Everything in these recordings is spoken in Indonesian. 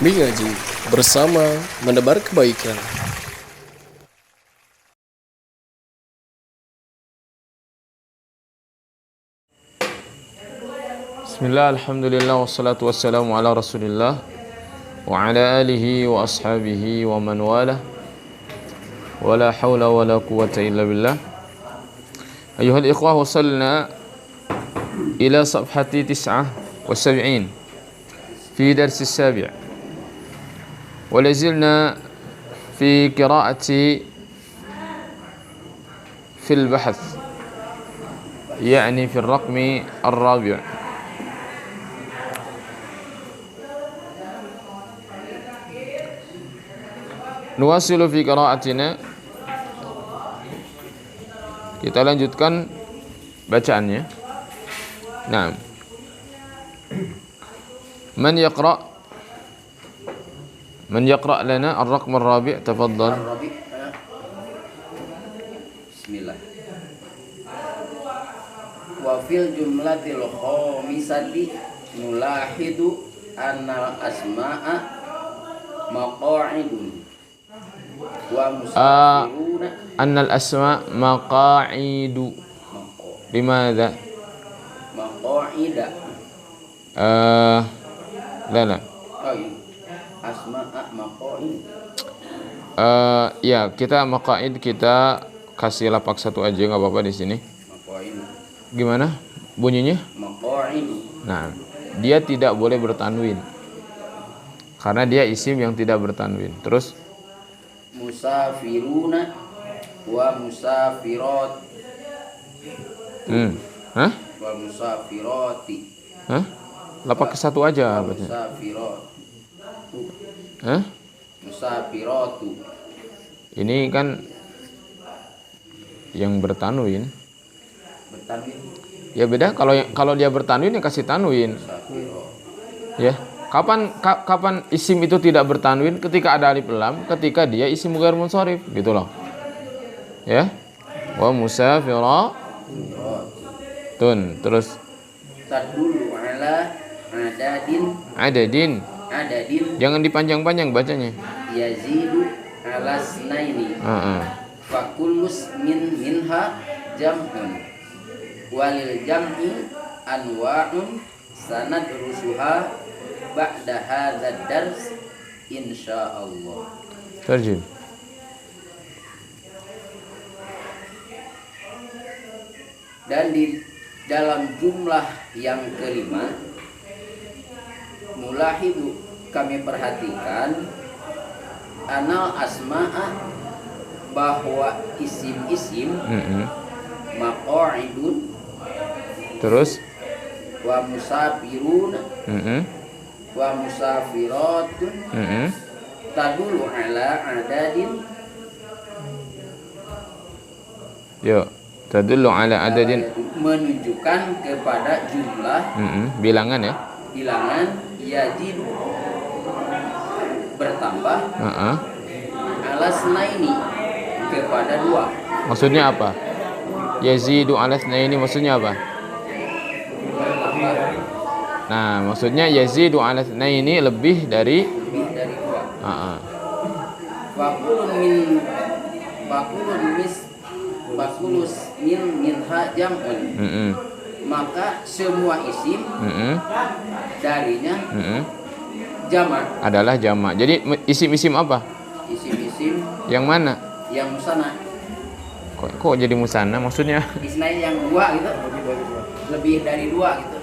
Mengaji bersama menebar kebaikan. Bismillah, alhamdulillah, wassalatu wassalamu ala rasulillah wa ala alihi wa ashabihi wa man wala wa la hawla wa la quwwata illa billah. Ayuhal ikhwah, wasalna ila safhati 79 fi darsi sabi' wa lazilna fi qira'ati fi al-bahath, yani fi al-raqmi al-rabi'. Nuwasilu fi qira'atina. Kita lanjutkan bacaannya. Naam. Man yaqra' lana ar-raqm ar-rabi', tafaddal. Bismillah. Wa fil jumlatil khamisati nulahidu anna asma'a maqa'idun wa musafiruna annal asma maqa'idu. Limadha? maqa'ida. La. Asma'a maqa'id. Ya, kita maqa'id kita kasih lapak satu aja, nggak apa-apa di sini. Maqa'id. Gimana bunyinya? Maqa'id. Nah, dia tidak boleh bertanwin karena dia isim yang tidak bertanwin. Terus Musafiruna wa musafirat. Hah? Wa musafirati. Hah? Lapak ke satu aja Wa bacanya. musafirat. Hah? Musafiratu. Ini kan yang bertanwin. Bertanwin. Ya beda, kalau dia bertanwin ya kasih tanwin. Musafirat. Ya. Kapan isim itu tidak bertanwin? Ketika ada alif lam, ketika dia isim ghair munsharif, gitu loh. Ya. Wa musafiratun. Terus Tadullu ala adadin. Jangan dipanjang-panjang bacanya. yazidu ala snaini. Fakullus minha jam'un. Walil jam'i anwa'un sanadrusuha ba'da hadzal dars insyaallah. Terjem. Dan di dalam jumlah yang kelima, mulahidu, kami perhatikan anal asma'a, bahwa isim-isim maqa'idun. Terus Wa musafirun wa musafiratun tadulu ala adadin. Yo, tadullu ala adadin, menunjukkan kepada jumlah bilangan ya. bilangan yajidu, bertambah ala snaini, kepada dua. Maksudnya apa? Yazidu ala tsnaini maksudnya apa? Bertambah Nah, maksudnya yazidu ala tsnaini lebih dari lebih dari dua. Fakulus minha jam'un. Maka semua isim darinya jamak. adalah jamak. Jadi isim-isim apa? Isim-isim Yang mana? yang musana. Kok jadi musanna maksudnya? Isnai yang dua gitu. Lebih dari dua gitu.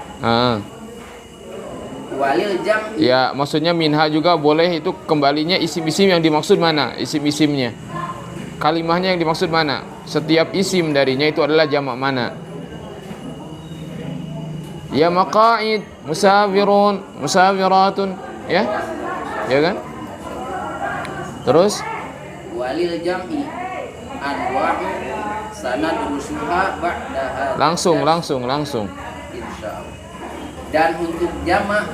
Walil jam'i. Ya, maksudnya minha juga boleh, itu kembalinya isim-isim yang dimaksud mana? Isim-isimnya. Kalimahnya yang dimaksud mana? Setiap isim darinya itu adalah jamak mana? Ya maqaid, musafirun, musafiratun, ya? Ya kan? Terus Walil jam'i anwa'u sanadrusuha ba'da langsung. insyaallah. Dan untuk jamak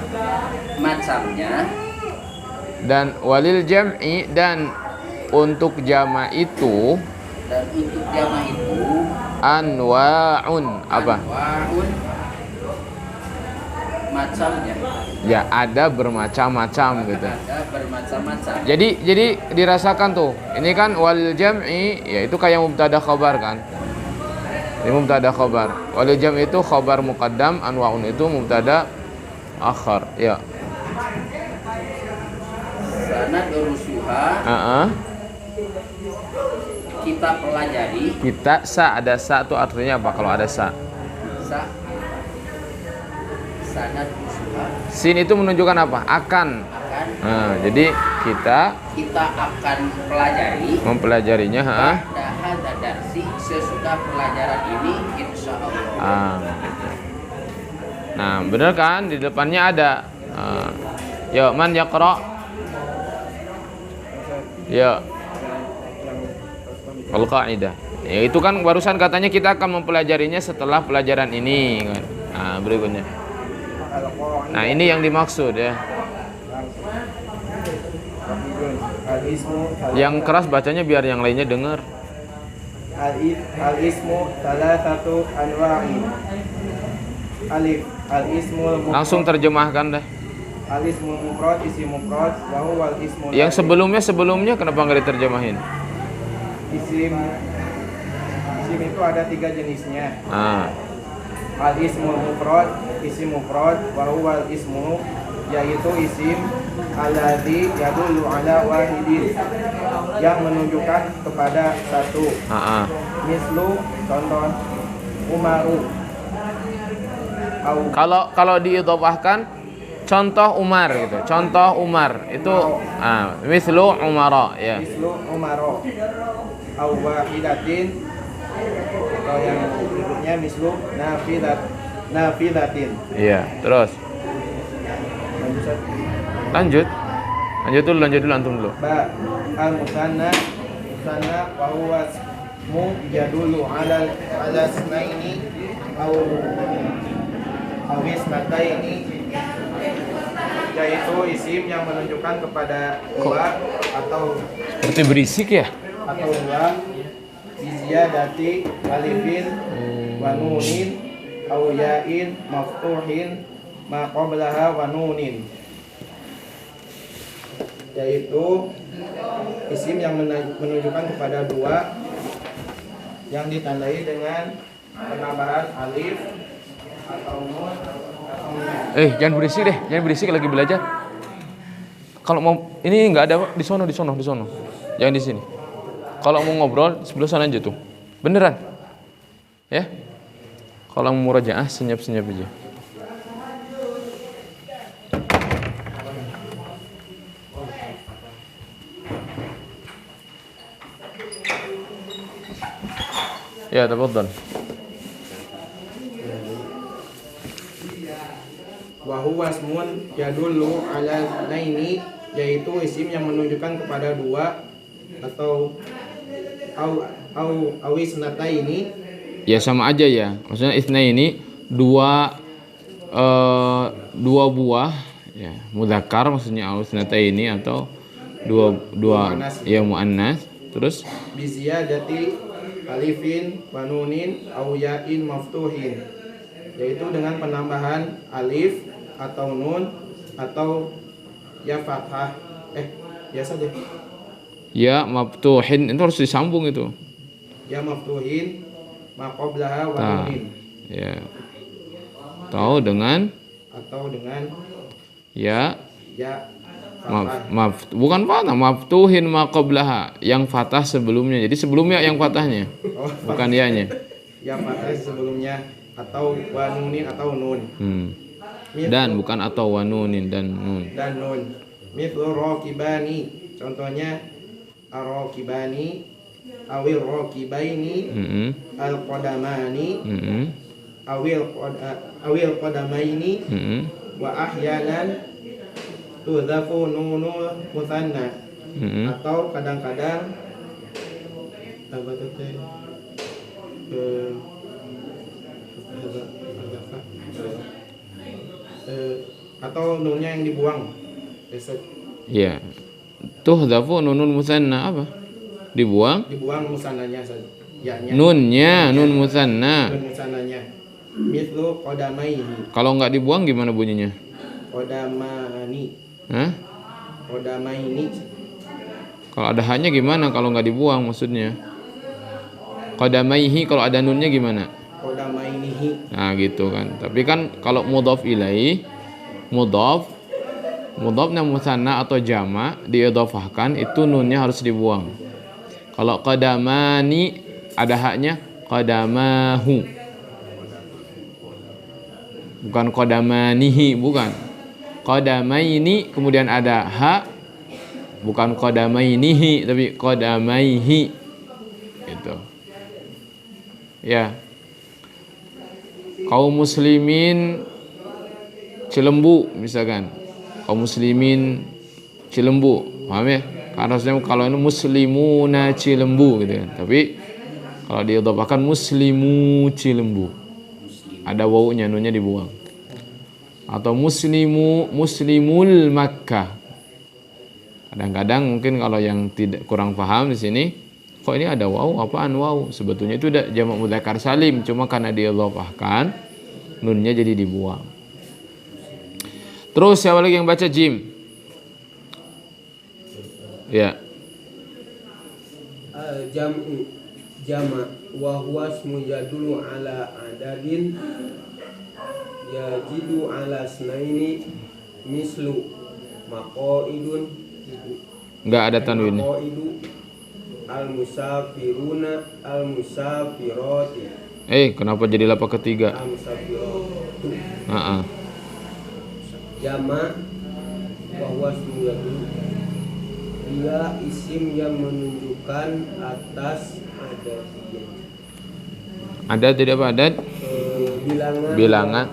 macamnya, Dan walil jam'i, dan untuk jamak itu anwa'un apa? anwa'un bermacam ya. Ya, ada bermacam-macam gitu. Ada bermacam-macam. Jadi dirasakan tuh. Ini kan wal jam'i, ya itu kayak mubtada khabar kan. Ini mubtada khabar. Wal jam'i itu khabar muqaddam, anwa'un itu mubtada akhar. Ya. Sanad rusuha kita pelajari. Kita ada sa itu artinya apa kalau ada sa? Sanad rusuha. Sin itu menunjukkan apa? Akan. Nah, jadi kita akan pelajari. Mempelajarinya, Pada hadza darsi sesudah pelajaran ini insyaallah. Gitu. Nah, benar kan? Di depannya ada. Ya, man yaqra. Ya. Al-qaidah. Ya, itu kan barusan katanya kita akan mempelajarinya setelah pelajaran ini kan. Nah, berikutnya. Nah, ini yang dimaksud ya. Yang keras bacanya biar yang lainnya dengar. Al-ismu thalathatu anwa'in. Alif al-ismul mufrad. Langsung terjemahkan dah. Al-ismul mufrad, isim mufrad, wa huwa al-ismul. Yang sebelumnya kenapa nggak diterjemahin? Isim itu ada 3 jenisnya. Al-ismul mufrad, isim mufrad, wa huwa al-ismu, yaitu isim alladzi yadullu ala wahidin, yang menunjukkan kepada satu. Mislu, contoh, Umaru. Kalau diidhofahkan contoh Umar gitu. Contoh Umar itu mislu Umara ya. Mislu Umara. Au wahidatin, atau yang berikutnya mislu nafidatin. Iya, terus. Lanjut dulu antum dulu. Ba al-musanna wa huwa mu yadullu ala sunaini au isnataini, yaitu isim yang menunjukkan kepada dua atau Seperti berisik ya? Atau dua biziyadati alifin wa nunin au ya'in maftuhin ma qablaha wa nunin, yaitu isim yang menunjukkan kepada dua yang ditandai dengan penambahan alif atau nun atau Jangan berisik lagi belajar. Kalau mau ini nggak ada di sono. Jangan di sini. Kalau mau ngobrol sebelah sana aja tuh. Beneran. Ya. Kalau mau murajaah senyap-senyap aja. Ya, tafadhal. wa huwa ismun yadullu ala naini, yaitu isim yang menunjukkan kepada dua atau isnataini. Ya sama aja ya. Maksudnya isna ini dua buah ya, mudzakkar maksudnya au isnataini atau dua ya muannas. Terus biziyadati alifin wa nunin au ya'in maftuhin, yaitu dengan penambahan alif atau nun atau ya fathah. Biasa deh. ya maftuhin itu harus disambung itu. Ya maftuhin ma qablaha wa nunin. Ya. Atau dengan ya bukan fathah, maftuhin ma qablaha, yang fathah sebelumnya. Jadi sebelumnya yang fathahnya. Bukan ya-nya. Ya fathah sebelumnya, atau wa nunin atau nun. Dan bukan atau wa nunin dan nun. Mithlu raqibani, contohnya ar-raqibani awil raqibaini al-qadamani awil qadamaini wa ahyanan tudzafu nunu musanna, atau kadang-kadang apa teh atau nunnya yang dibuang. Ya. Tudzafu nunun musanna apa? Dibuang musannanya saja. Ya-nya. Nunnya, nun musanna. Nun musannanya. mislu qadamaihi. Kalau nggak dibuang gimana bunyinya? Qadamani. Hah? Qadamaini. Kalau ada hanya gimana kalau nggak dibuang maksudnya? Qadamaihi kalau ada nunnya gimana? Qadamainihi. Nah gitu kan. Tapi kan kalau mudhaf ilaih, mudhafnya musanna atau jama diidhafahkan itu nunnya harus dibuang. Kalau qadamani ada haknya qadamahu. Bukan qadamanihi, bukan. Qadamaini kemudian ada ha, bukan qadamainihi tapi qadamaihi. Gitu. Ya. Kaum muslimin Cilembu misalkan. Kaum muslimin Cilembu, paham ya? Karena harusnya kalau ini muslimuna Cilembu gitu kan. Tapi kalau diidhafahkan muslimu Cilembu. Ada wawunya, nunnya dibuang. Atau muslimul Makkah. Kadang-kadang mungkin kalau yang tidak kurang paham di sini, kok ini ada wawu, apaan wawu? Sebetulnya itu udah jamak mudzakkar salim, cuma karena diidhafahkan nunnya jadi dibuang. Terus siapa lagi yang baca jim? Ya. Jam'u jama wa huwa ismu yadullu ala adadin yajidu ala snaini mislu maqaidun. Enggak ada tanwin. Maqaidu al-musafiruna al-musafirati. Kenapa jadi lapak ketiga? Al-musafiratu. Jama wa huwa ismu yadullu. Dia isim yang menunjukkan atas adadiyah. Ada tidak apa adat? Bilangan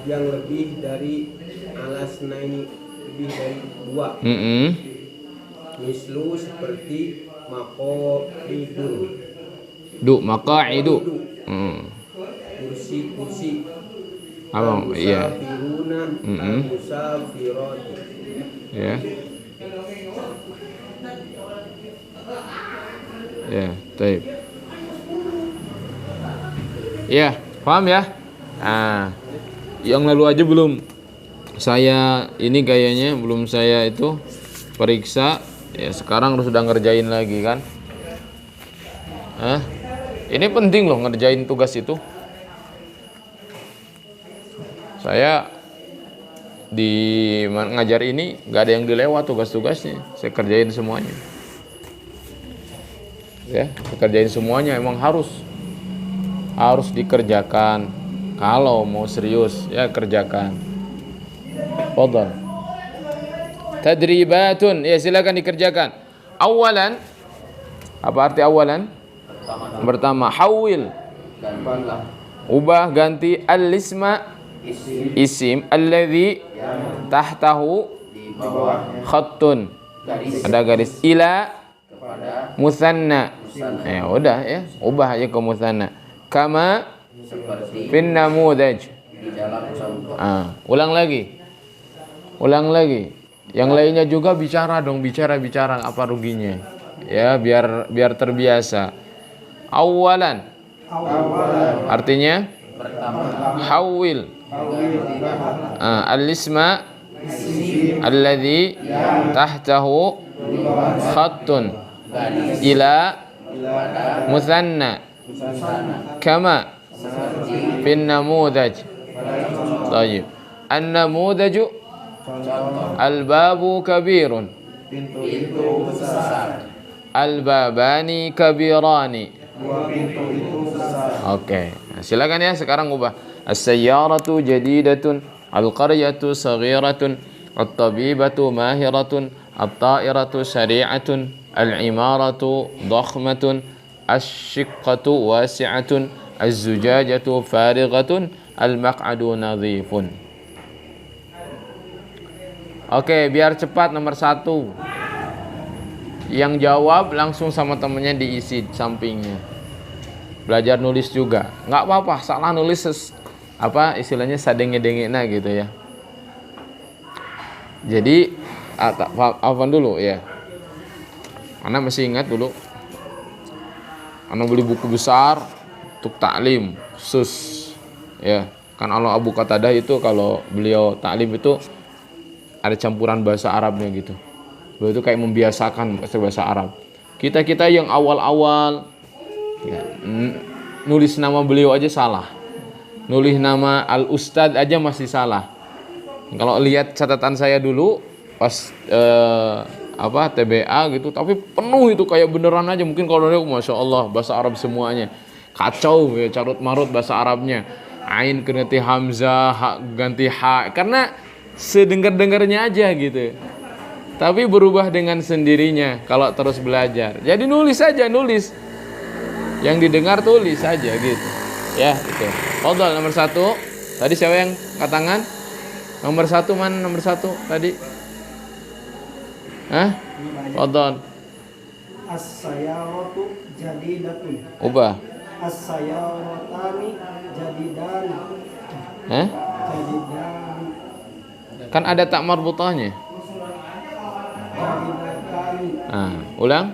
yang lebih dari alasnaini, lebih dari 2. Mislu seperti maqaidun. Maqaidu. Kursi. Abang, iya. Musafirati. Ya. Ya, baik. Ya, paham ya? Nah, yang lalu aja belum saya ini kayaknya belum saya itu periksa. Ya, sekarang sudah ngerjain lagi kan? Ini penting loh ngerjain tugas itu. Saya di ngajar ini nggak ada yang dilewat tugas-tugasnya. Saya kerjain semuanya. Ya, kerjain semuanya emang harus dikerjakan. Kalau mau serius ya kerjakan. Fadhal. Tadribatun, ya silakan dikerjakan. Awalan, apa arti awalan? Pertama, hawil. Ubah ganti al-isma isim alladhi tahtahu khattun. Ada garis ila musanna. Ya udah ya, ubah aja ke musanna. Kama fin namudaj. Ulang lagi. Yang lainnya juga bicara dong, bicara apa ruginya? Ya biar terbiasa. Awalan. Artinya hawil. Al-isma alladhi tahtahu khattun ila musanna kama fin namudaj. Baik. An-namudaju al-babu kabirun. Al-babani kabirani. Oke. Silakan ya sekarang ubah. As-sayyaratu jadidatun, al-qaryatu saghiratun, at-tabibatu mahiratun, at-ta'iratu sari'atun, al-imaratu dakhmatun, asy-syiqqatu wasi'atun, az-zujajatu farighatun, al-maq'adu nadhifun. Oke, biar cepat nomor 1. Yang jawab langsung sama temennya diisi sampingnya. Belajar nulis juga. Nggak apa-apa, salah nulis istilahnya sadenge-dengena gitu ya. Jadi Afwan dulu ya. Ana masih ingat dulu. Ana beli buku besar untuk taklim khusus Ya, kan kalau Abu Qatadah itu kalau beliau taklim itu ada campuran bahasa Arabnya gitu. Beliau itu kayak membiasakan bahasa Arab. Kita yang awal-awal ya, nulis nama beliau aja salah. Nulis nama Al-Ustadz aja masih salah. Kalau lihat catatan saya dulu pas TBA gitu, tapi penuh itu kayak beneran aja. Mungkin kalau dia Masya Allah bahasa Arab semuanya kacau ya, carut marut bahasa Arabnya. Ain ganti hamzah, ha ganti ha, karena sedengar-dengarnya aja gitu. Tapi berubah dengan sendirinya kalau terus belajar. Jadi nulis aja, nulis. Yang didengar tulis aja gitu. Ya, itu. Fadhal nomor 1. Tadi siapa yang angkat tangan? Nomor 1 mana nomor 1 tadi? Hah? Fadhal. As-sayyaratu jadidatun. Ubah. As-sayyaratani jadidan. Hah? Jadidan. Kan ada tak marbutahnya. Jadidatani. Nah, ulang.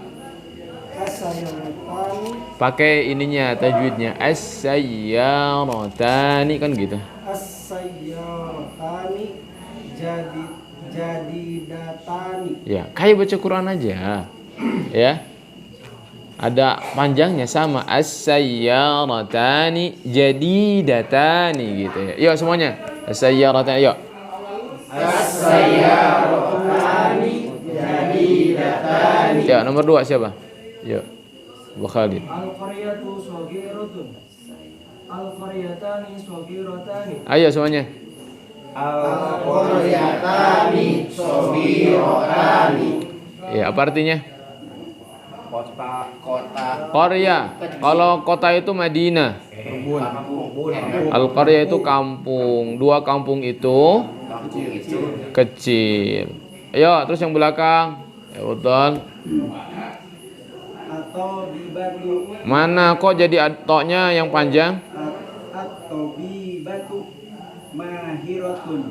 As-sayyaratani. Pakai ininya tajwidnya. As-sayyaratani kan gitu. As-sayyaratani jadidatani. Ya, kayak baca Quran aja. Ya. Ada panjangnya sama as-sayyaratani jadidatani gitu ya. Yuk semuanya. As-sayyaratani yuk. As-sayyaratani jadidatani. Ya, nomor 2 siapa? Yuk. Bu Khalid. Al-qaryatu saghiratun. Al-qaryatani saghiratani. Ayo semuanya. Al-qaryatani saghiratani. Ya, apa artinya? Kota. Qarya. Kalau kota itu Madinah. Al-qarya itu kampung. 2 kampung itu kecil. Ayo, terus yang belakang. Ya, betul. Atau bibatu. Mana kok jadi atoknya yang panjang? Atau bibatu mahiratun.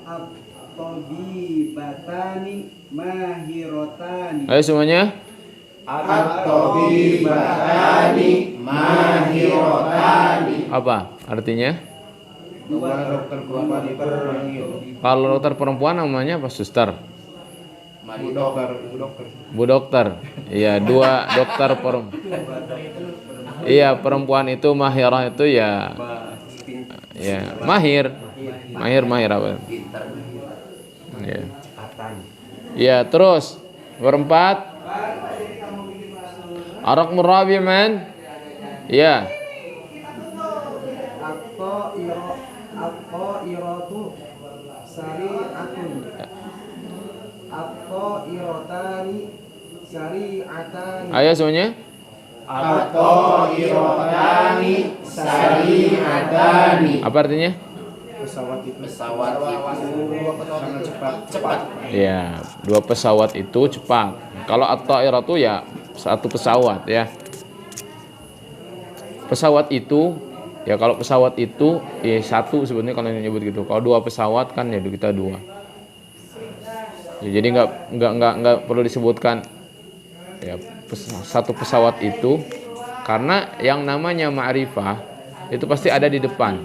Atau bibatani mahirotani. Ayo semuanya. At-tabibatani mahirotani. Apa artinya? Dua dokter perempuan dipanggil. Kalau dokter perempuan namanya apa? Suster. Bu dokter. Iya, 2 dokter perempuan. Iya, perempuan itu mahirah itu ya. Ya, mahir apa? Ya. Ya, terus berempat. Arak murabi man. Ya. At-ta'iratu sari'atun. At-ta'iratani sari'atani. Ayo semuanya. At-ta'iratani sari'atani. Apa artinya? Pesawat itu Pesawat sangat cepat. Ya, 2 pesawat itu cepat. Kalau at-ta'iratu ya 1 pesawat ya. Pesawat itu ya, kalau pesawat itu ya 1 sebenarnya kalau nyebut gitu. Kalau 2 pesawat kan ya kita 2. Ya, jadi nggak perlu disebutkan ya 1 pesawat itu, karena yang namanya ma'rifah itu pasti ada di depan.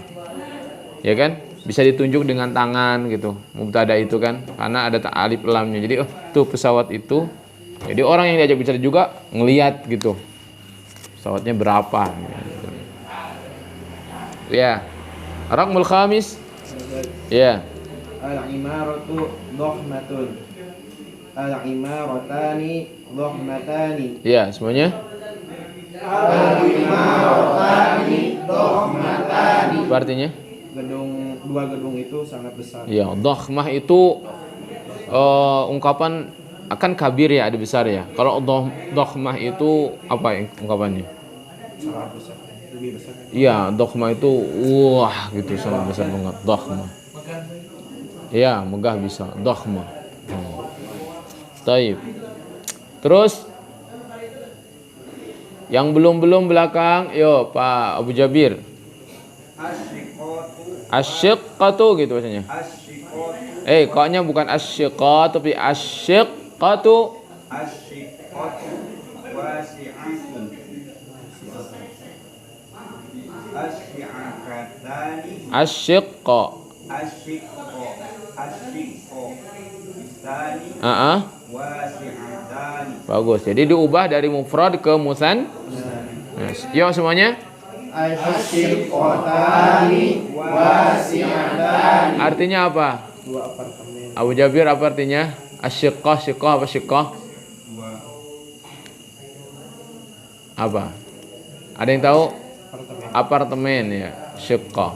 Ya kan? Bisa ditunjuk dengan tangan gitu. Mubtada itu kan karena ada alif lamnya. Jadi tuh pesawat itu. Jadi orang yang diajak bicara juga ngelihat gitu. Pesawatnya berapa gitu. Ya. Raqmul khamis. Ya. Al-imaratu dhahmatun. Al-imaratani dhahmatani. Ya, semuanya. Al-imaratani dhahmatani. Apa artinya? 2 gedung itu sangat besar. Ya, dhahmah itu ungkapan akan kabir ya, ada besar ya. Kalau dhahmah itu apa ya ungkapannya? Sangat besar. Lebih besar. Iya, dhahmah itu wah gitu sangat besar banget dhahmah. Iya, megah bisa dhahmah. Taib. Terus yang belum belakang, yo Pak Abu Jabir. Asyiqatu gitu bacanya. Koknya bukan asyiqatu tapi asyiqatu. Asyiqatu wasi'atun. Asyi'akat Asyiqqa. Bagus. Jadi diubah dari mufrad ke musan. Yuk semuanya. Asyiqqatani wasi'atani. Artinya apa? Dua apartemen. Abu Jabir, apa artinya? Asyiqqah, syiqqah apa syiqqah? Apa? Ada yang tahu? Apartemen ya, syiqqah.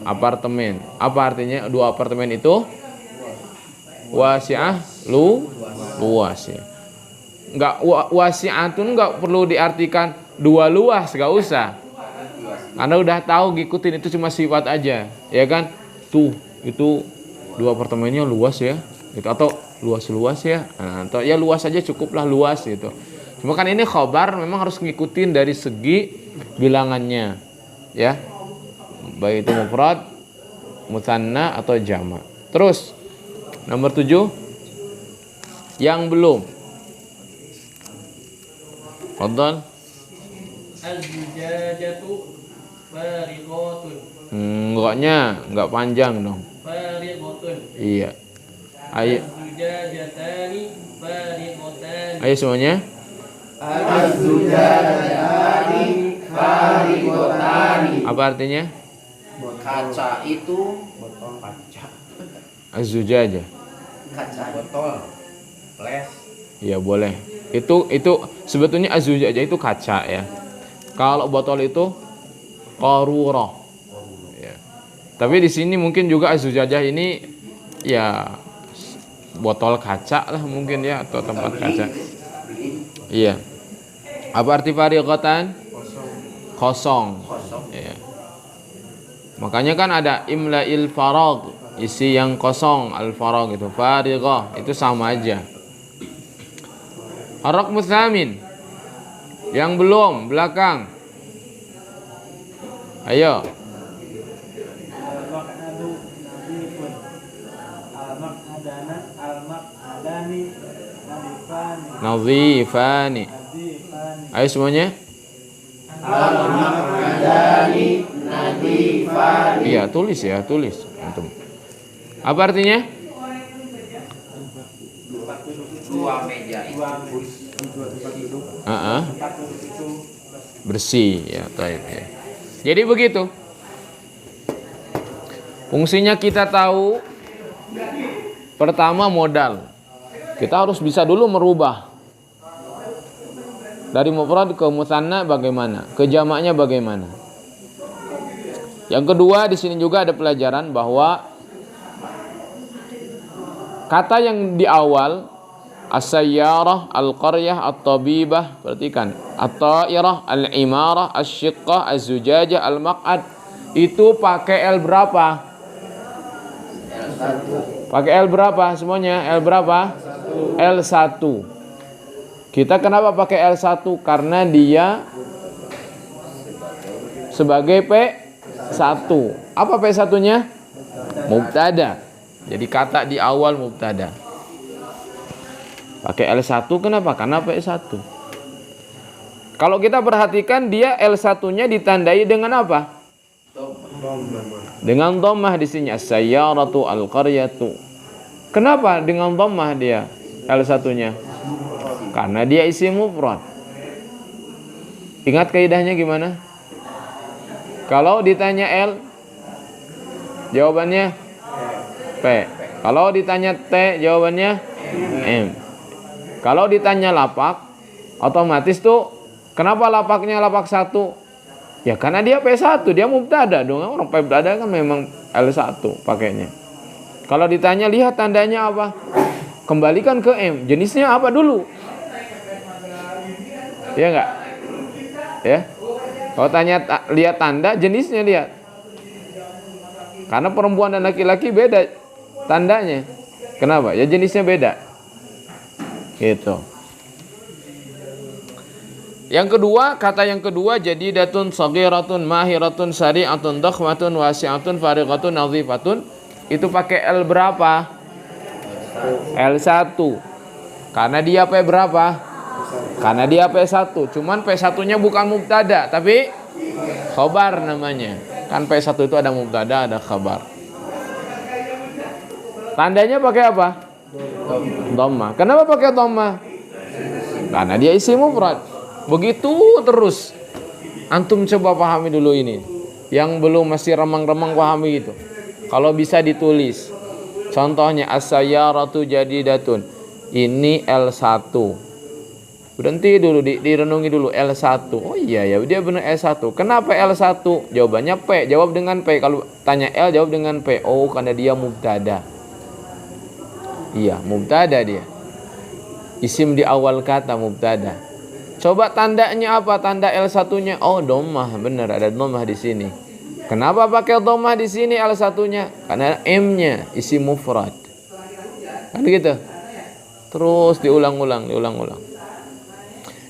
Apartemen. Apa artinya dua apartemen itu? Wasi'ah, luas ya. Enggak, wasi'atun enggak perlu diartikan dua luas, enggak usah. Karena udah tahu ngikutin itu cuma sifat aja, ya kan? Tuh, itu dua apartemennya luas ya. Gitu, atau luas-luas ya. Nah, atau ya luas aja cukuplah luas gitu. Cuma kan ini khobar memang harus ngikutin dari segi bilangannya. Ya. Baik itu mufrad, mutsanna atau jama'. Terus nomor 7 yang belum. Fadhal. Az-zujajatu farighatun. Enggak panjang dong. Farighatun. Iya. Ayo. Az-zujajatani farighatani. Ayo semuanya. Az-zujajatani farighatani. Apa artinya? Kaca itu Botol kaca. Az-zujajah. kaca. Botol. Flash. Iya boleh. Itu sebetulnya az-zujajah itu kaca ya. Kalau botol itu qarurah. Ya. Tapi di sini mungkin juga az-zujajah ini ya botol kaca lah mungkin ya, atau tempat kaca. Iya. Apa arti farighatan? Kosong. Ya. Makanya kan ada imla'il faragh, isi yang kosong, al-faragh itu farighah, itu sama aja. Ar-raqmu tsamin. Yang belum, belakang. Ayo. Al-maq'adu nadifun. Al-maq'adana al-maq'adani nadifani. Nadhifani. Nadifani. Ayo semuanya. Al-maq'adani nadifani. Iya, tulis ya, tulis antum. Apa artinya? Dua meja itu. Bersih ya, taib ya. Jadi begitu. Fungsinya kita tahu pertama modal. Kita harus bisa dulu merubah dari mufrad ke mutsanna bagaimana, ke jamaknya bagaimana. Yang kedua di sini juga ada pelajaran bahwa kata yang di awal as-sayyarah, al-qaryah, at-tabibah, perhatikan, at-ta'irah, al-imarah, asy-syiqqah, az-zujajah, al-maq'ad, itu pakai L berapa? Pakai L berapa semuanya? L berapa? L1. Kita kenapa pakai L1? Karena dia sebagai P1. Apa P1-nya? Mubtada. Jadi kata di awal mubtada. Pakai L1 kenapa? Karena P1. Kalau kita perhatikan dia L1-nya ditandai dengan apa? Dengan dhammah di sini, as-sayyaratu al-qaryatu. Kenapa dengan dhammah dia L1-nya? Karena dia isim mufrad. Ingat kaidahnya gimana? Kalau ditanya L, jawabannya P. Kalau ditanya T, jawabannya M. Kalau ditanya lapak, otomatis tuh kenapa lapaknya lapak 1? Ya karena dia P1, dia mubtada dong. Orang mubtada kan memang L1 pakainya. Kalau ditanya lihat tandanya apa? Kembalikan ke M. Jenisnya apa dulu? Ya enggak? Ya. Kalau tanya lihat tanda, jenisnya lihat. Karena perempuan dan laki-laki beda tandanya. Kenapa? Ya jenisnya beda. Gitu. Yang kedua, kata yang kedua jadidatun, saghiratun, mahiratun, sari'atun, dakhmatun, wasi'atun, farighatun, nadhifatun. Itu pakai L berapa? L1. Karena dia P berapa? Karena dia P1. Cuman P1-nya bukan mubtada, tapi khobar namanya. Kan P1 itu ada mubtada, ada khabar. Tandanya pakai apa? Dhamma. Kenapa pakai dhamma? Karena dia isim mufrad. Begitu terus. Antum coba pahami dulu ini. Yang belum masih remang-remang pahami gitu. Kalau bisa ditulis. Contohnya as-sayyaratu jadidatun. Ini L1. Berhenti dulu, direnungi dulu L1. Oh iya ya, dia benar L1. Kenapa L1? Jawabannya P. Jawab dengan P. Kalau tanya L, jawab dengan P. Oh, karena dia mubtada. Iya, mubtada dia. Isim di awal kata mubtada. Coba tandanya apa? Tanda L1-nya. Oh, dhammah. Benar, ada dhammah di sini. Kenapa pakai dhammah di sini L1-nya? Karena M-nya isim mufrad. Kan gitu. Terus diulang-ulang.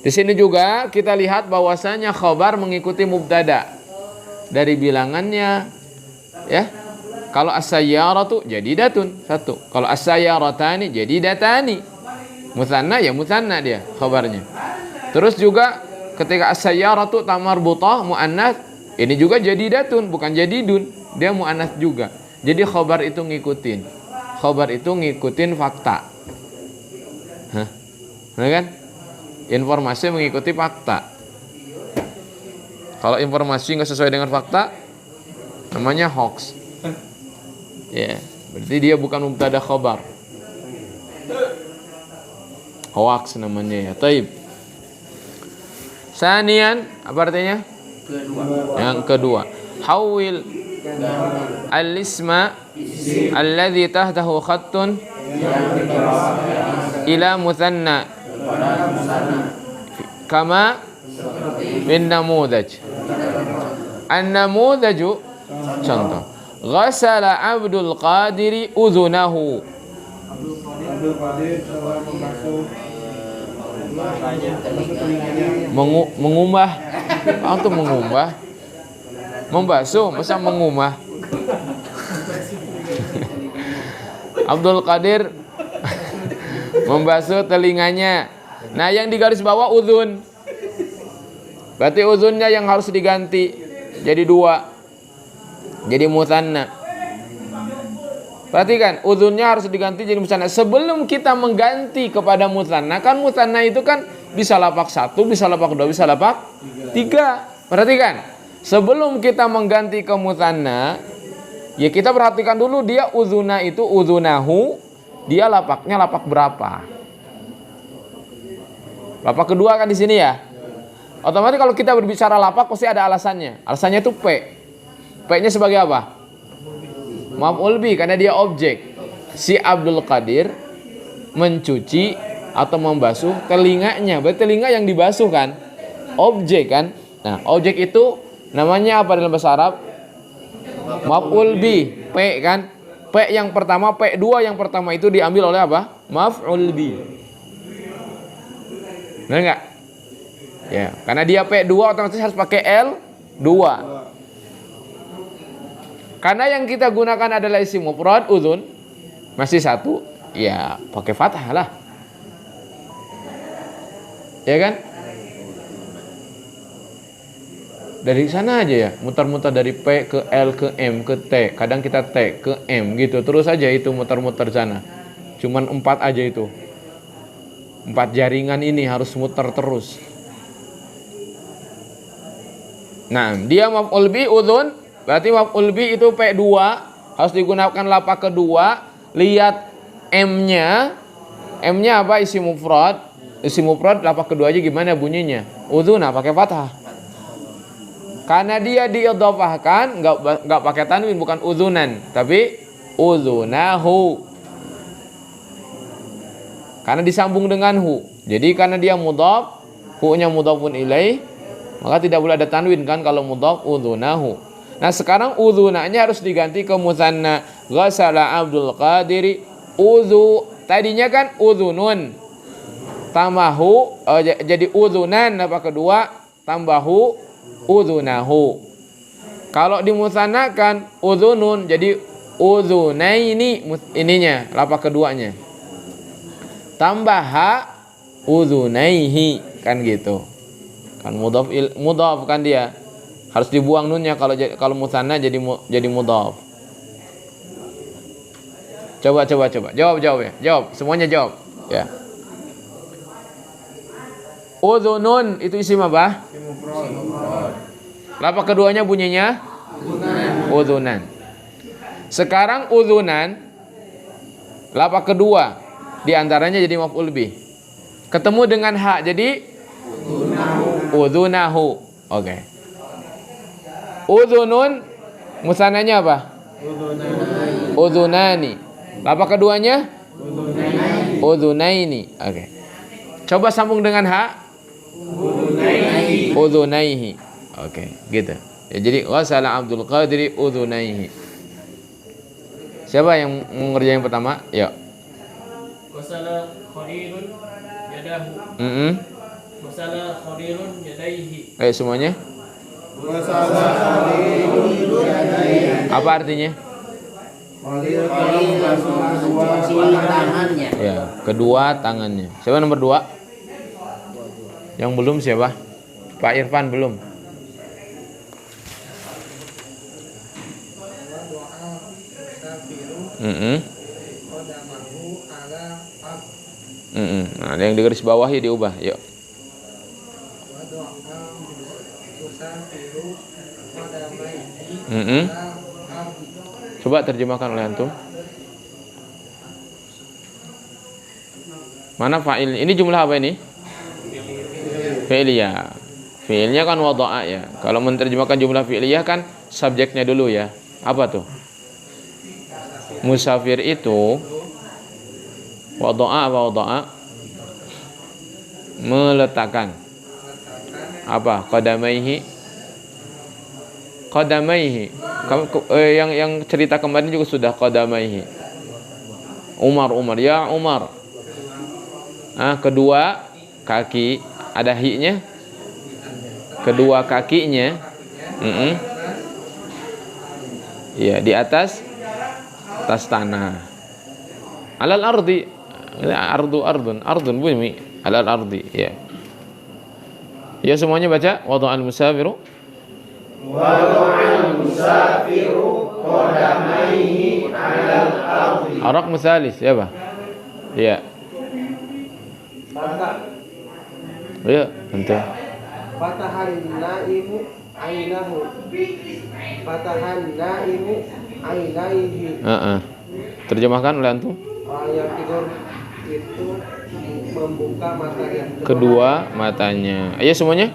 Di sini juga kita lihat bahwasanya khabar mengikuti mubtada. Dari bilangannya ya. Kalau as-sayyaratu jadidatun, satu. Kalau as-sayyaratani jadidatani. Mutsanna ya mutsanna dia khabarnya. Terus juga ketika as-sayyaratu tamarbutah muannats, ini juga jadidatun, bukan jadidun. Dia muannats juga. Jadi khabar itu ngikutin. Khabar itu ngikutin fakta. Hah? Nah kan? Informasi mengikuti fakta. Kalau informasi nggak sesuai dengan fakta, namanya hoax. Ya, berarti dia bukan mubtada khabar. Hoax namanya ya. Taib. Sanian, apa artinya? Yang kedua. Hawil al-isma alladhi tahtahu khattun ila muthanna kama min namudaj. An-namudaju contoh. Ghasala Abdul Qadir udhunahu. Abdul Qadir telah membasuh Mengumah. Apa tuh mengumah? Membasuh, masa mengumah? Abdul Qadir membasuh telinganya. Nah, yang di garis bawah udhun. Berarti udhunnya yang harus diganti jadi 2. Jadi mutsanna. Perhatikan, udhunnya harus diganti jadi mutsanna. Sebelum kita mengganti kepada mutsanna, kan mutsanna itu kan bisa lapak 1, bisa lapak 2, bisa lapak 3. Perhatikan, sebelum kita mengganti ke mutsanna, ya kita perhatikan dulu dia udhuna itu udhunahu, dia lapaknya lapak berapa? Lapak kedua kan di sini ya. Otomatis kalau kita berbicara lapak pasti ada alasannya. Alasannya itu P. P-nya sebagai apa? Maf'ul bi, karena dia objek. Si Abdul Qadir mencuci atau membasuh telinganya. Berarti telinga yang dibasuh kan? Objek kan? Nah, objek itu namanya apa dalam bahasa Arab? Maf'ul bi, P kan? P yang pertama, P2 yang pertama itu diambil oleh apa? Maf'ul bi. Benar enggak? Ya, karena dia P2 otomatis harus pakai L2. Karena yang kita gunakan adalah isim mufrad udhun, masih 1, ya pakai fathah lah. Ya kan? Dari sana aja ya, muter-muter dari P ke L ke M ke T. Kadang kita T ke M gitu, terus aja itu muter-muter sana. Cuman 4 aja itu. 4 jaringan ini harus muter terus. Nah, dia maf'ul bi udhun. Berarti maf'ul bi itu P2 harus digunakan lapak kedua. Lihat M-nya. M-nya apa? Isim mufrad. Isim mufrad lapak kedua aja gimana bunyinya? Udhuna pakai fathah. Karena dia diidhafahkan enggak pakai tanwin, bukan udhunan, tapi udhunahu. Karena disambung dengan hu. Jadi karena dia mudhaf, hu-nya mudhafun ilaih, maka tidak boleh ada tanwin kan kalau mudhaf udhunahu. Nah, sekarang udhunanya harus diganti ke mutsanna. Ghasala Abdul Qadir udhu. Tadinya kan udhunun. Tambahu jadi udhunan apa kedua? Tambahu udhunahu. Kalau dimutsannakan udhunun jadi udhunaini ininya lapak keduanya. Tambaha udhunaihi kan gitu. Kan mudhaf kan dia. Harus dibuang nunnya kalau musanna jadi mudhaf. Coba. Jawab ya. Jawab. Semuanya jawab. Ya. Udhunun itu isim apa? Lapak keduanya bunyinya udhunan. Sekarang udhunan lapak kedua diantaranya jadi maf'ul bih. Ketemu dengan ha jadi udhunahu. Oke. Udhunun musananya apa? Udhunani. Lapak keduanya udhunaini. Oke. Coba sambung dengan ha. Udhunaihi. Oke, gitu. Ya, jadi ghasala Abdul Qadiri udhunaihi. Siapa yang mengerjakan yang pertama? Ya. Wasala Khalilun yadahu. Wasala Khalilun yadaihi. Ayo semuanya. Apa artinya? Tangannya. Ya, kedua tangannya. Siapa nomor 2? Yang belum siapa? Pak Irfan belum. Nah, yang di garis bawahi diubah. Yuk. Coba terjemahkan oleh antum. Mana fa'il? Ini jumlah apa ini? Fi'liyah. Fi'ilnya kan wada'a ya. Kalau menerjemahkan jumlah fi'liyah kan subjeknya dulu ya. Apa tuh? Musafir itu wada'a apa wada'a? Meletakkan. Apa? Qadamaihi. Yang cerita kemarin juga sudah qadamaihi. Umar ya Umar. Kedua kaki ada hi-nya. Kedua kakinya ya di atas tanah. Alal ardi. Ardun bumi. Alal ardi ya. Ya semuanya baca wada'al musafiru qadamaihi 'alal ardi. Arak musalis ya, Pak? Iya. Ya, entah. Fatahan naimu ainahu. Fatahan naimu ainaihi. Terjemahkan oleh antum. Orang yang tidur itu membuka matanya. Kedua matanya. Ayo semuanya.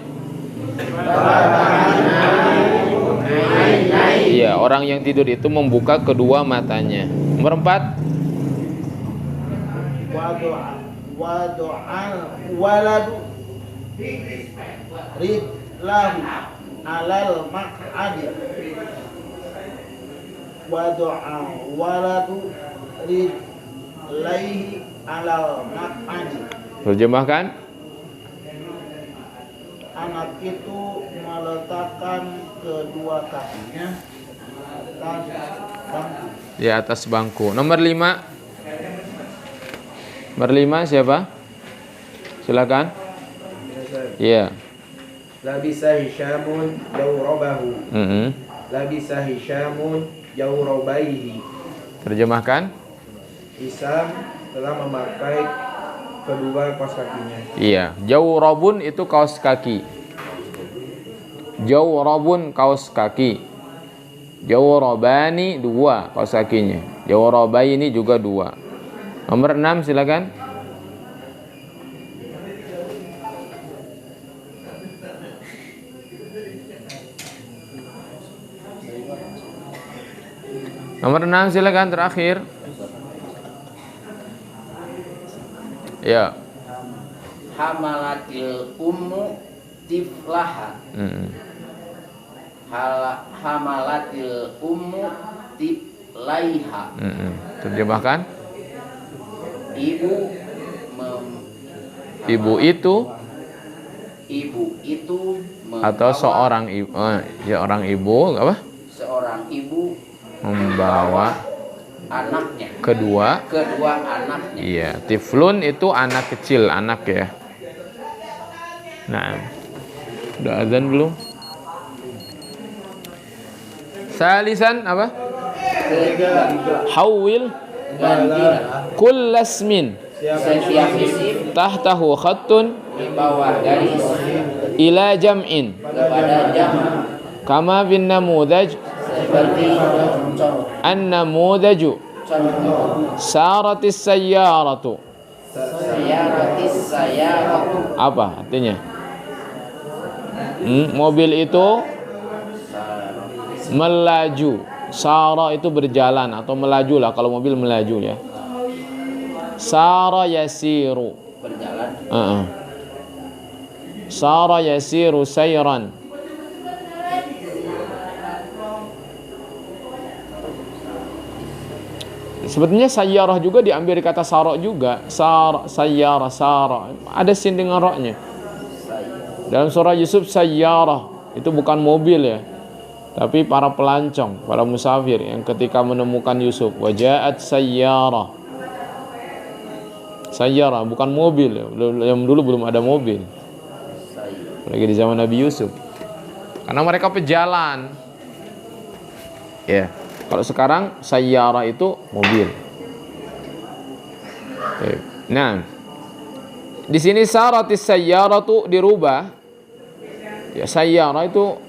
Iya, orang yang tidur itu membuka kedua matanya. Nomor 4. Wadu'al waladu ridlahu alal maq'adi. Wadu'al waladu ridlaihi alal maq'adi. Terjemahkan. Anak itu meletakkan kedua kakinya atas bangku. Di atas bangku. Nomor 5. Nomor 5 siapa? Silakan. Iya. Labisa Hisyamun jawrabahu. Labisa Hisyamun jawrabaihi. Terjemahkan. Hisam telah memakai kedua kaos kakinya. Iya, jawrabun itu kaos kaki. Jawrabun kaos kaki. Jawrabani 2 kaos kakinya. Jawrabaini juga 2. Nomor 6 silakan. Nomor 6 silakan terakhir. Ya. Hamalatil ummu tiflaha. Hamalatil ummu tiflaiha. Terjemahkan. Ibu itu atau seorang ibu orang ibu apa? Seorang ibu membawa anaknya. Kedua anaknya. Iya, tiflun itu anak kecil, anak ya. Nah, udah azan belum? Salisan apa? Hawil kullasmin Setiap isim tahtahu khattun di bawah garis ila jam'in kepada jama' kama bin namudaj seperti contoh an-namudaju saratis sayyaratu. sayaratu Apa artinya? Mobil itu melaju. Sara itu berjalan atau melaju lah, kalau mobil melaju ya. Sara yasiru. berjalan. Sara yasiru sayran. Sebetulnya sayyarah juga diambil kata sarok juga. Sayyarah, sarah. Ada sin dengan roknya. Dalam surah Yusuf sayyarah itu bukan mobil ya, tapi para pelancong, para musafir yang ketika menemukan Yusuf, wajaat sayyarah. Sayyarah bukan mobil ya. Yang dulu belum ada mobil. Lagi di zaman Nabi Yusuf. Karena mereka pejalan. Ya. Kalau sekarang sayyarah itu mobil. Nah, di sini saratis sayyaratu dirubah. Ya, sayyarah itu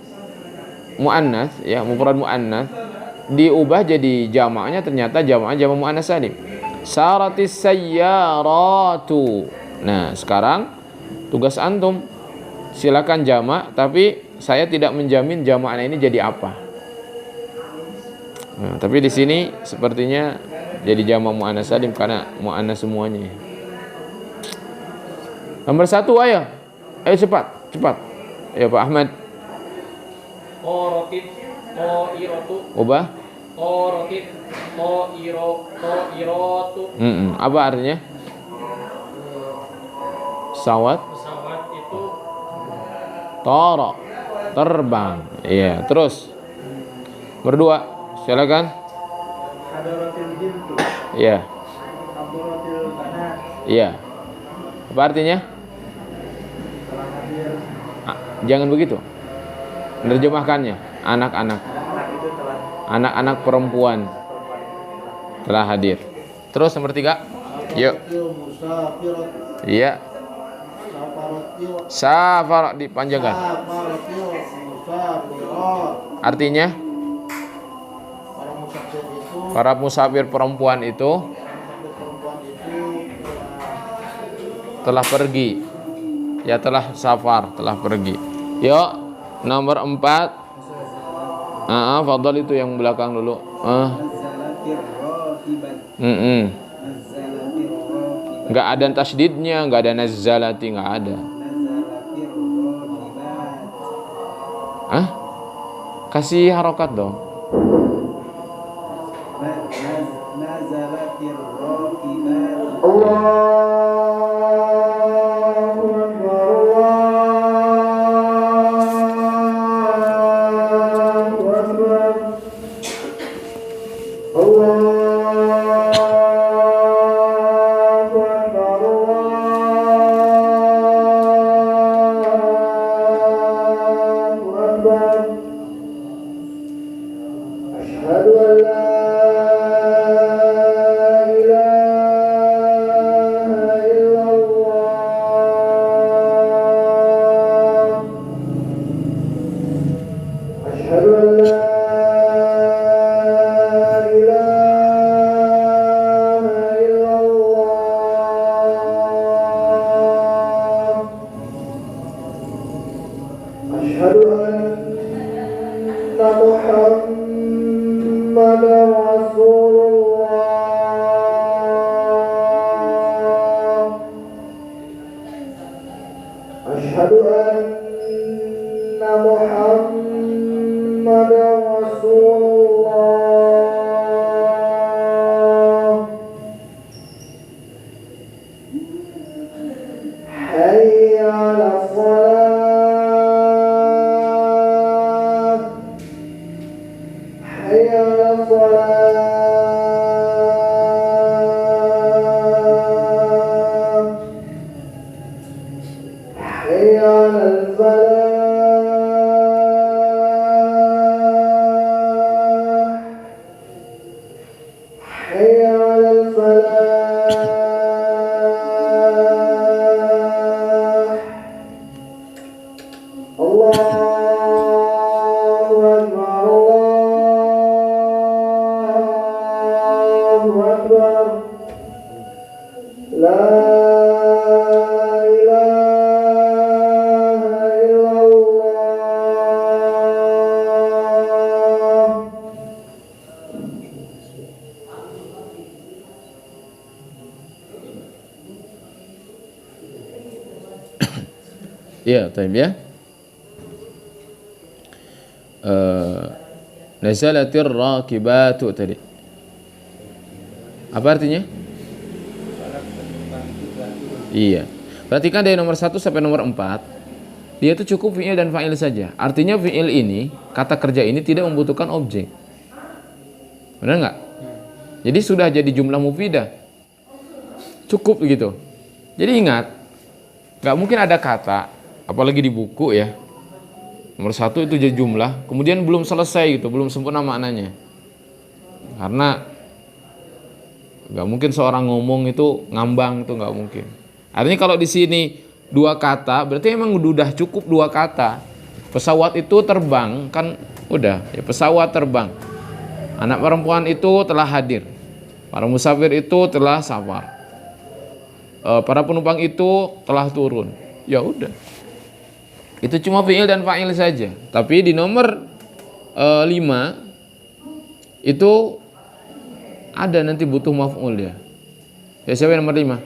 muannats, ya, mufrad muannats, diubah jadi jamaknya, ternyata jamaknya jamak muannats salim. Saratis sayyaratu. Nah, sekarang tugas antum silakan jamak, tapi saya tidak menjamin jamaknya ini jadi apa. Nah, tapi di sini sepertinya jadi jamak muannats salim karena muannats semuanya. Nomor 1 ayo. Ayo cepat. Ya Pak Ahmad. Qorotib qairatu Ubah. qorotib qairatu. Apa artinya? Pesawat Pesawat itu tara, terbang. Iya, terus. Berdua. Silakan. Hadaratil bintu Iya. Hadaratil banat Iya. Apa artinya? telah hadir Jangan begitu. Menerjemahkannya, anak-anak. itu telah Anak-anak perempuan telah hadir. Terus nomor 3. Yuk. musafirat Iya. safaratil Safar dipanjangkan. safaratil musafirat Artinya para musafir itu para musafir perempuan itu telah pergi. Ya, telah safar, telah pergi. Yuk, nomor 4. Fadhal itu yang belakang dulu. Enggak ada tasydidnya, enggak ada nazzalati, enggak ada. Kasih harokat dong. Iya, taib ya. Nazalatir raqibatu tadi. Apa artinya? Iya. Perhatikan dari nomor 1 sampai nomor 4. Dia itu cukup fi'il dan fa'il saja. Artinya fi'il ini, kata kerja ini tidak membutuhkan objek. Benar nggak? Jadi sudah jadi jumlah mufidah. Cukup gitu. Jadi ingat, nggak mungkin ada kata, apalagi di buku ya. Nomor 1 itu jadi jumlah, kemudian belum selesai gitu, belum sempurna maknanya. Karena nggak mungkin seorang ngomong itu ngambang, itu nggak mungkin. Artinya kalau di sini 2 kata, berarti emang udah cukup 2 kata. Pesawat itu terbang, kan udah ya, pesawat terbang. Anak perempuan itu telah hadir. Para musafir itu telah safar. Para penumpang itu telah turun. Ya udah. Itu cuma fi'il dan fa'il saja. Tapi di nomor 5 itu ada nanti butuh maf'ul ya. Ya, siapa yang nomor 5?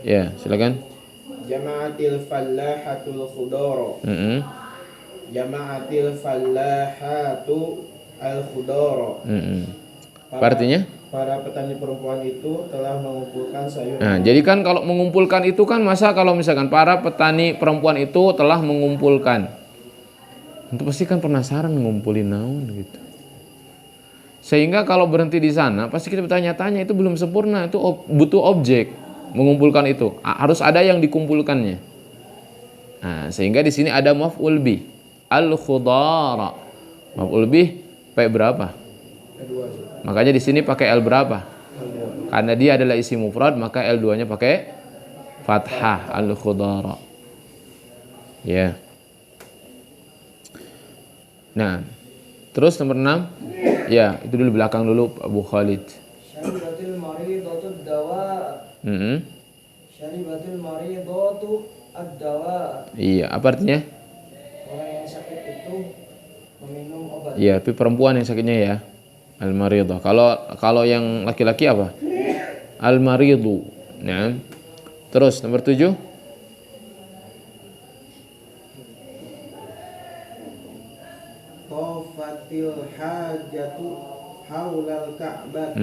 Ya, silakan. Jama'atil fallahatul khudara. Jama'atil fallahatu al-khudara. Apa artinya? Para petani perempuan itu telah mengumpulkan sayur. Nah, jadi kan kalau mengumpulkan itu kan masa kalau misalkan para petani perempuan itu telah mengumpulkan. Itu pasti kan penasaran ngumpulin naon gitu. Sehingga kalau berhenti di sana pasti kita bertanya-tanya, itu belum sempurna, itu butuh objek mengumpulkan itu. Harus ada yang dikumpulkannya. Nah, sehingga di sini ada maf'ul bih. Al-khudara. Maf'ul bih pakai berapa? Makanya di sini pakai L berapa? Karena dia adalah isim mufrad, maka L2-nya pakai fathah, al-khudara. Ya. Nah, terus nomor 6. Ya, itu dulu belakang dulu Abu Khalid. Syaribatil maridatu ad-dawa. Syaribatil maridatu ad-dawa. Iya, apa artinya? Orang yang sakit itu meminum obat. Iya, tapi perempuan yang sakitnya ya. Al-maridah. Kalau yang laki-laki apa? Al-maridu. Nah. Terus nomor 7. Tafatil hajatu haulal ka'bah.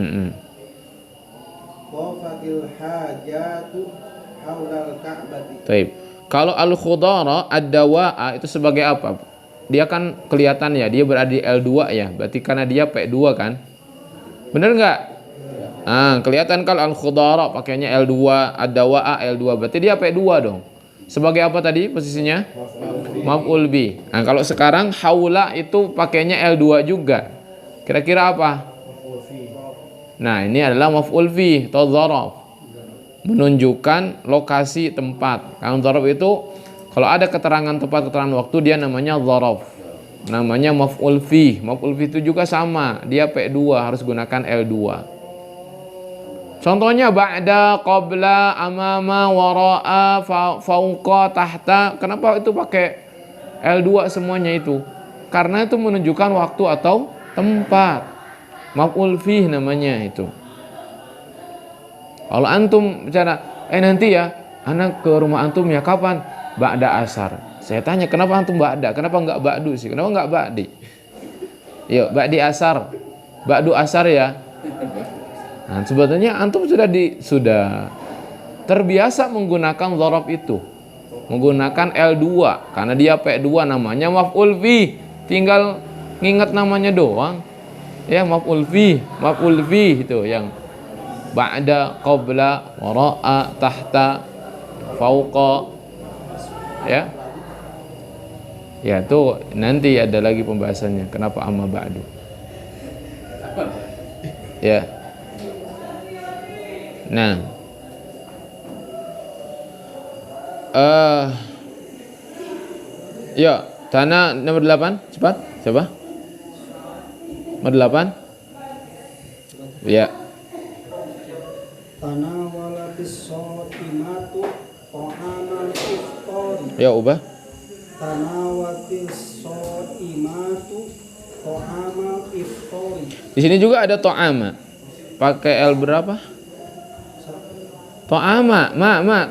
Tafatil hajatu haulal ka'bah. Baik. Kalau al-khudara ad-dawa'a itu sebagai apa? Dia kan kelihatan ya, dia berada di L2 ya. Berarti karena dia P2 kan? Bener nggak? Nah, kelihatan kalau al-khudara pakainya L2, ad-dawa'a L2. Berarti dia P2 dong. Sebagai apa tadi posisinya? Maf'ul bih. Nah, kalau sekarang haula itu pakainya L2 juga. Kira-kira apa? Nah, ini adalah maf'ul bih atau dzaraf. Menunjukkan lokasi tempat. Kalau dzaraf itu kalau ada keterangan tempat, keterangan waktu, dia namanya dzaraf. Namanya maf'ul fih. Maf'ul fih itu juga sama, dia P2, harus gunakan L2. Contohnya ba'da, qabla, amama, wara'a, fauqa, tahta. Kenapa itu pakai L2 semuanya itu? Karena itu menunjukkan waktu atau tempat. Maf'ul fih namanya itu. Kalau antum bicara, nanti ya, anak ke rumah antum ya, kapan? Ba'da asar. Saya tanya, kenapa antum ba'da? Kenapa enggak ba'du sih? Kenapa enggak ba'di? Yuk, ba'di asar. Ba'du asar ya. Nah, sebetulnya antum sudah terbiasa menggunakan dzaraf itu. Menggunakan L2 karena dia P2, namanya maf'ul fi. Tinggal nginget namanya doang. Ya, maf'ul fi itu yang ba'da, qabla, wara'a, tahta, fauqa. Ya, ya tuh nanti ada lagi pembahasannya. Kenapa amma ba'du? Ya. Nah, ya, tanah nomor 8, cepat, coba. Nomor 8. Ya. Tanawalatis shaimatu ta'amal iftari. Ya, ubah. Tanawatis shaimatu ta'amal iftari. Di sini juga ada ta'ama. Pakai L berapa? Ta'ama,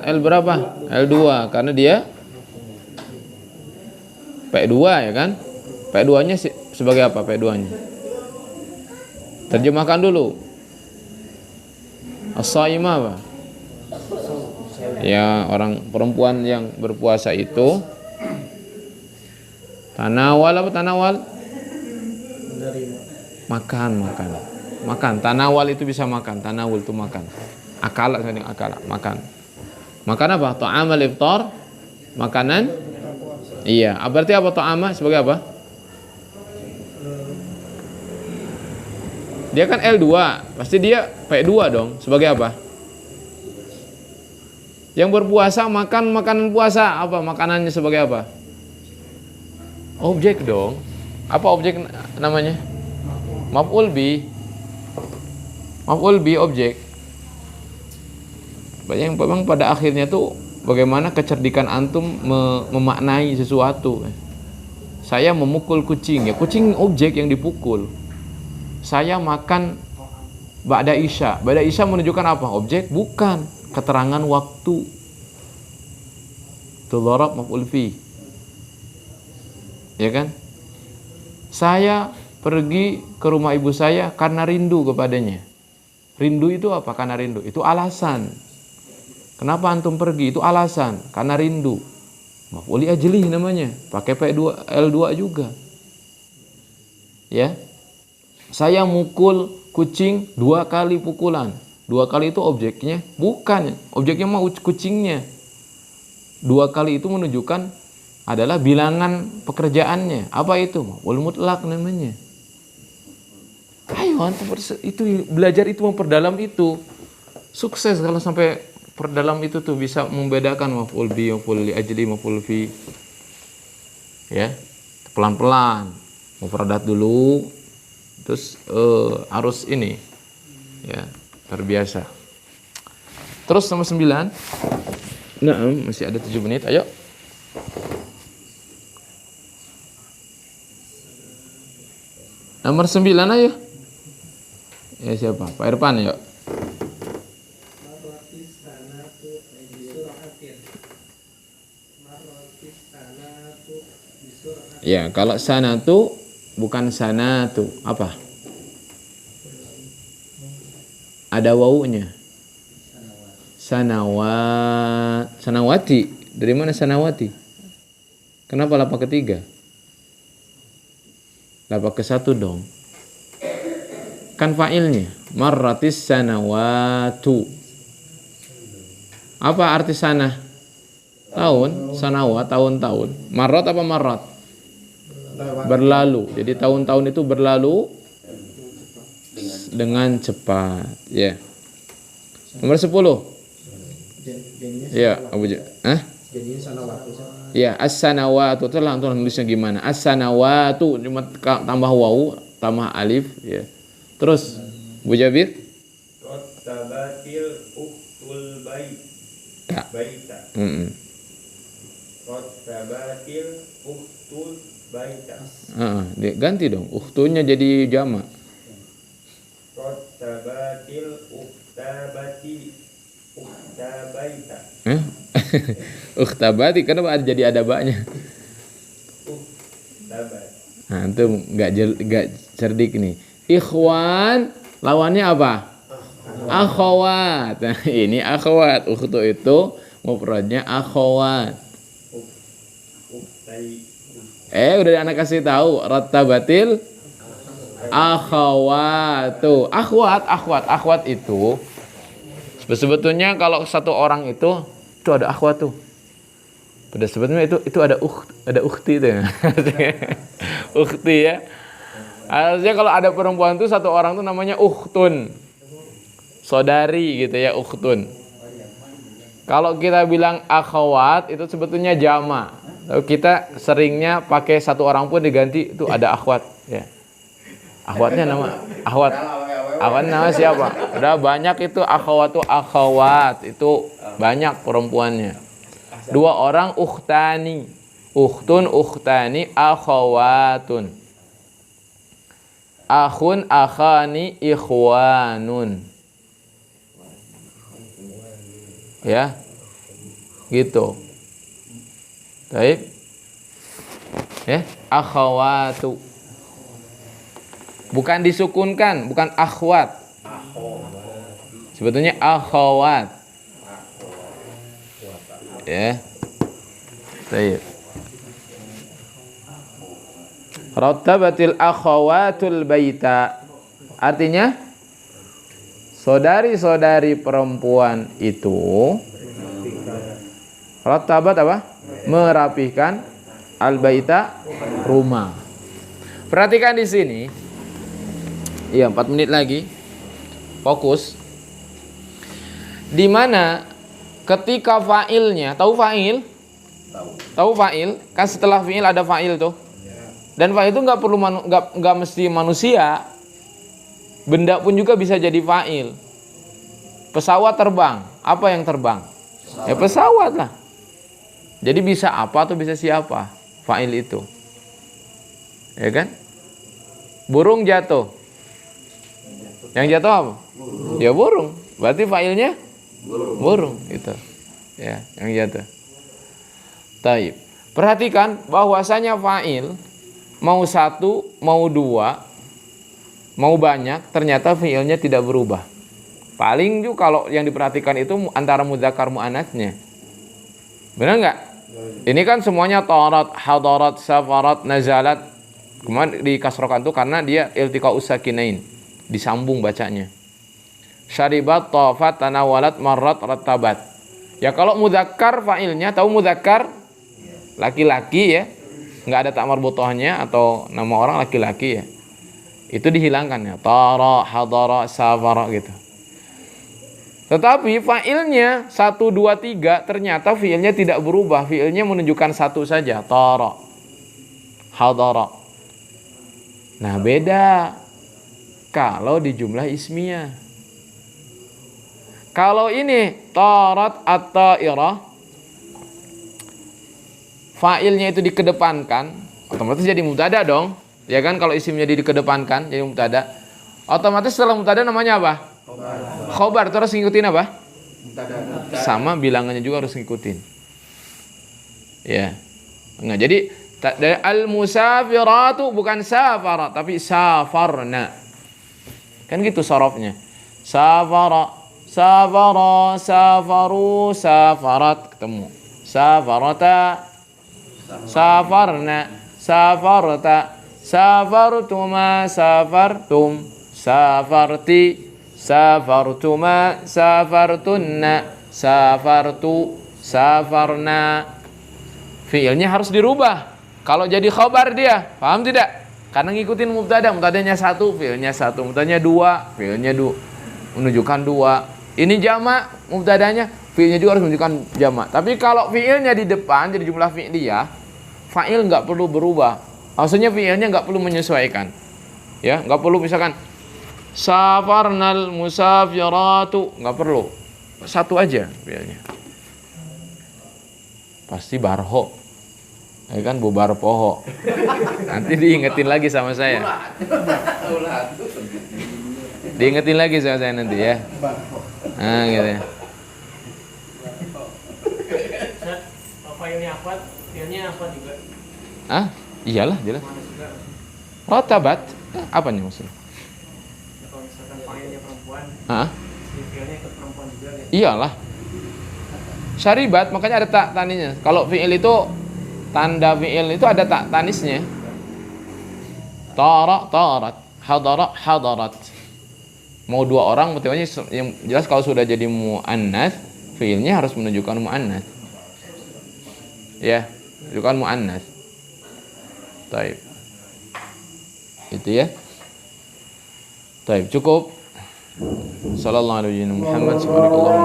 L berapa? L2 karena dia P2 ya kan? P2-nya sebagai apa P2-nya? Terjemahkan dulu. As-shaimah apa? Ya, orang perempuan yang berpuasa itu tanawal apa tanawal? Makan. Tanawal itu bisa makan, tanawul itu makan. Akala makan. Makan apa? Ta'amal iftar, makanan. Iya, berarti apa ta'ama sebagai apa? Dia kan L2, pasti dia P2 dong. Sebagai apa? Yang berpuasa makan makanan puasa, apa makanannya sebagai apa? Objek dong. Apa objek namanya? Maf'ul bi objek. Yang memang pada akhirnya tuh bagaimana kecerdikan antum memaknai sesuatu. Saya memukul kucing, ya kucing objek yang dipukul. Saya makan ba'da isya. Ba'da isya menunjukkan apa? Objek? Bukan. Keterangan waktu. Itu dharab maf'ul fi. Ya kan? Saya pergi ke rumah ibu saya karena rindu kepadanya. Rindu itu apa? Karena rindu. Itu alasan. Kenapa antum pergi? Itu alasan. Karena rindu. Maf'ul ajli namanya. Pakai P2 L2 juga. Ya. Saya mukul kucing 2 kali pukulan. 2 kali itu objeknya? Bukan. Objeknya mah kucingnya. 2 kali itu menunjukkan adalah bilangan pekerjaannya. Apa itu? Maf'ul mutlak namanya. Ayo antum itu belajar itu, memperdalam itu. Sukses kalau sampai perdalam itu tuh bisa membedakan maf'ul bi, maf'ul li ajli, maf'ul fi. Ya. Pelan-pelan. Mufradat dulu. Terus harus ini. Ya, terbiasa. Terus nomor 9. Nah, masih ada 7 menit. Ayo. Nomor 9 ayo. Ya siapa? Pak Irfan yuk. Ya, kalau sanatu bukan sanatu, apa? Ada wawunya. Sanawat, sanawati. Dari mana sanawati? Kenapa lapak ketiga? Lapak ke-1 dong. Kan fa'ilnya. Marratis sanawatu. Apa arti sana? Tahun, sanawat, tahun-tahun. Marrat apa marrat? Berlalu. Jadi tahun-tahun itu berlalu dengan cepat. Ya. Nomor 10. Ya, Abu Hah? Jadinya sanawatu. Ya, as-sanawatu. Telah nulisnya gimana? As-sanawatu cuma tambah wawu, tambah alif, ya. Terus Bu Jabir? Rotabatil uktul baita. Rotabatil uktul baita. Ganti dong. Uktunya jadi jama'. Rotabatil uktabati. Uktabaita. Uktabati, kenapa jadi ada baknya? Uktabat. Nah, itu enggak cerdik nih. Ikhwan lawannya apa? Akhwat. Nah, ini akhwat. Ukhtu itu mufradnya akhwat. Udah anak kasih tahu, rattabatil akhwatu. Akhwat itu sebetulnya kalau satu orang itu ada akhwat tuh. Pada sebetulnya itu ada ukhti itu ya. Ukhti ya. Artinya kalau ada perempuan tuh satu orang tuh namanya ukhtun. Saudari gitu ya, ukhtun. Kalau kita bilang akhwat itu sebetulnya jama'. Tapi kita seringnya pakai satu orang pun diganti itu ada akhwat ya. Akhwatnya nama akhwat. Akhwat nama siapa? Udah banyak itu akhwat itu banyak perempuannya. 2 orang ukhtani. Ukhtun, ukhtani, akhwatun. Akhun, akhani, ikhwanun. Ya. Gitu. Baik. Ya, akhawatu. Bukan disukunkan, bukan akhwat. Sebetulnya akhawat. Ya. Baik. Rattabatil akhawatul baita. Artinya saudari-saudari perempuan itu rattabat apa? Merapihkan al-baita, rumah. Perhatikan di sini. Iya, 4 menit lagi. Fokus. Di mana ketika fa'ilnya, tahu fa'il? Tahu fa'il? Kan setelah fi'il ada fa'il tuh. Dan fa'il itu nggak perlu nggak mesti manusia. Benda pun juga bisa jadi fa'il. Pesawat terbang, apa yang terbang? Ya pesawat lah. Jadi bisa apa atau bisa siapa? Fa'il itu. Ya kan? Burung jatuh. Yang jatuh apa? Ya burung. Berarti fa'ilnya burung itu. Ya, yang jatuh. Taib. Perhatikan bahwasanya fa'il mau 1, mau 2, mau banyak, ternyata fi'ilnya tidak berubah. Paling juga kalau yang diperhatikan itu antara mudzakkar muannats-nya. Benar nggak? Ini kan semuanya tarat, hadarat, safarat, nazalat. Kemudian dikasrokan tuh karena dia iltiqa'us sakinain, disambung bacanya. Syaribat, tafat, tanawalat, marrat, rattabat. Ya kalau mudzakkar fa'ilnya, tahu mudzakkar? Laki-laki ya. Nggak ada tak marbutohnya atau nama orang laki-laki ya. Itu dihilangkan ya. Tara, hadara, safara gitu. Tetapi fa'ilnya 1, 2, 3 ternyata fi'ilnya tidak berubah. Fi'ilnya menunjukkan 1 saja. Tara, hadara. Nah beda kalau di jumlah ismiyah. Kalau ini tarat at-ta'irah, fa'ilnya itu dikedepankan, otomatis jadi mubtada dong. Ya kan kalau isimnya dikedepankan jadi mubtada. Otomatis setelah mubtada namanya apa? Khobar. Terus ngikutin apa? Sama bilangannya juga harus ngikutin. Ya. Nah, jadi al-musafiratu bukan safara tapi safarna. Kan gitu sorofnya. Safara, safara, safaru, safarat, ketemu. Safarata, safarna, safarta, safartuma, safartum, safarti, safartuma, safartunna, safartu, safarna. Fi'ilnya harus dirubah. Kalau jadi khobar dia, paham tidak? Karena ngikutin mubtada, mubtadanya 1, fi'ilnya 1, mubtadanya 2, fi'ilnya 2, menunjukkan 2. Ini jamak, mubtadanya, fi'ilnya juga harus menunjukkan jamak. Tapi kalau fi'ilnya di depan jadi jumlah fi'liyah, fa'il nggak perlu berubah. Maksudnya fi'ilnya nggak perlu menyesuaikan. Ya, nggak perlu misalkan safarnal musafiratu, nggak perlu. 1 aja fi'ilnya. Pasti barho. Ya kan bubar poho. Nanti diingetin lagi sama saya. Diingetin lagi sama saya nanti ya. Nah gitu ya. Fa'ilnya akhwat, fi'ilnya akhwat juga. Ah, iyalah jelas. Rotabat, apanya maksudnya? Kalau misalkan fa'ilnya perempuan, fi'ilnya ikut perempuan juga gitu. Iyalah. Syaribat, makanya ada tak taninya. Kalau fi'il itu tanda fi'il itu ada tak tanisnya. Tara, tarat, hadara, hadarat. Mau 2 orang, motivasinya yang jelas kalau sudah jadi mu'annas, fi'ilnya harus menunjukkan mu'annas. Ya, menunjukkan mu'annas. Taib. Itu ya. Taib, cukup. Sallallahu alaihi wa sallam. Muhammad subhanallah.